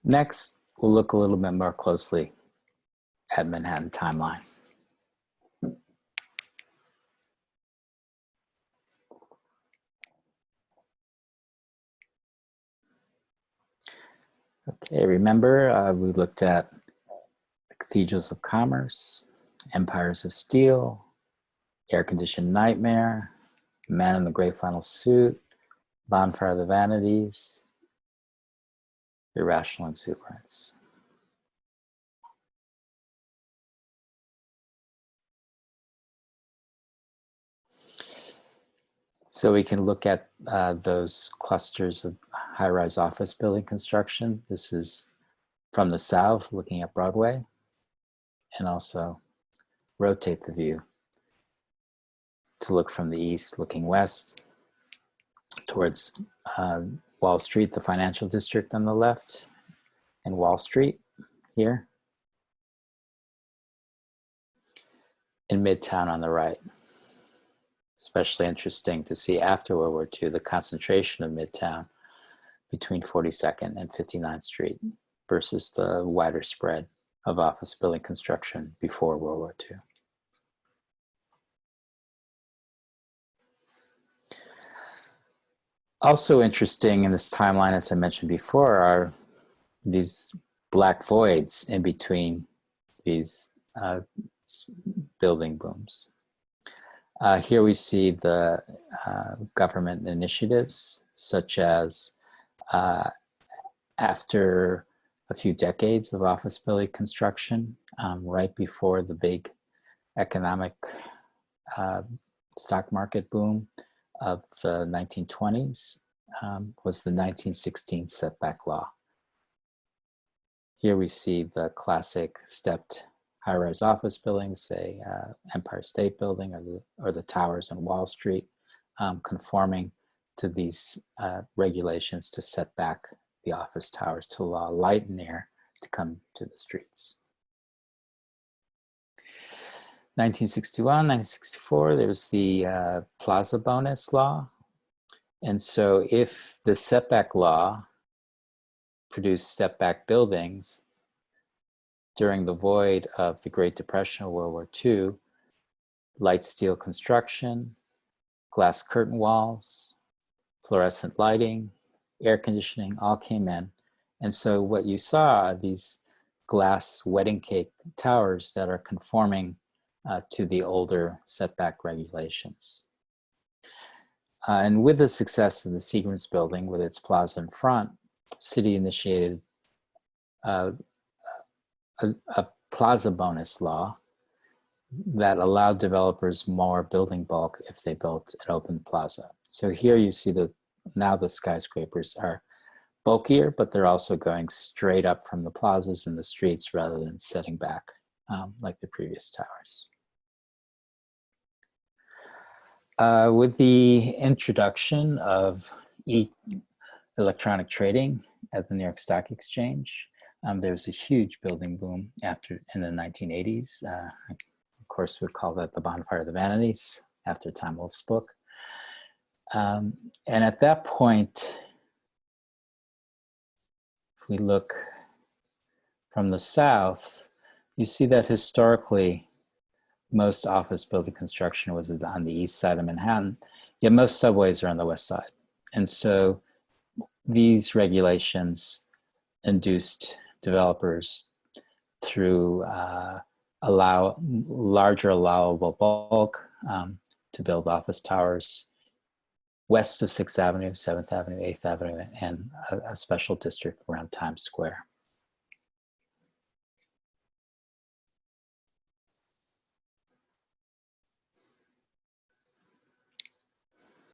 Next, we'll look a little bit more closely at Manhattan timeline. Okay, remember we looked at the Cathedrals of Commerce, Empires of Steel, Air-Conditioned Nightmare, Man in the Gray Flannel Suit, Bonfire of the Vanities, Irrational Exuberance. So we can look at those clusters of high-rise office building construction. This is from the south, looking at Broadway, and also rotate the view to look from the east, looking west towards Wall Street, the financial district on the left, and Wall Street here, in Midtown on the right. Especially interesting to see after World War II, the concentration of Midtown between 42nd and 59th Street versus the wider spread of office building construction before World War II. Also interesting in this timeline, as I mentioned before, are these black voids in between these building booms. Here we see the government initiatives, such as after a few decades of office building construction, right before the big economic stock market boom of the 1920s, was the 1916 setback law. Here we see the classic stepped high-rise office buildings, say Empire State Building or the towers on Wall Street, conforming to these regulations to set back the office towers to allow light and air to come to the streets. 1961, 1964, there was the Plaza Bonus Law. And so if the setback law produced step-back buildings, during the void of the Great Depression of World War II, light steel construction, glass curtain walls, fluorescent lighting, air conditioning all came in. And so what you saw are these glass wedding cake towers that are conforming to the older setback regulations. And with the success of the Seagram's building with its plaza in front, city initiated a plaza bonus law that allowed developers more building bulk if they built an open plaza. So here you see that now the skyscrapers are bulkier, but they're also going straight up from the plazas and the streets rather than setting back like the previous towers. With the introduction of electronic trading at the New York Stock Exchange, there was a huge building boom in the 1980s. Of course, we call that the Bonfire of the Vanities after Tom Wolfe's book. And at that point, if we look from the south, you see that historically, most office building construction was on the east side of Manhattan, yet most subways are on the west side. And so these regulations induced developers through larger allowable bulk to build office towers west of 6th Avenue, 7th Avenue, 8th Avenue, and a special district around Times Square.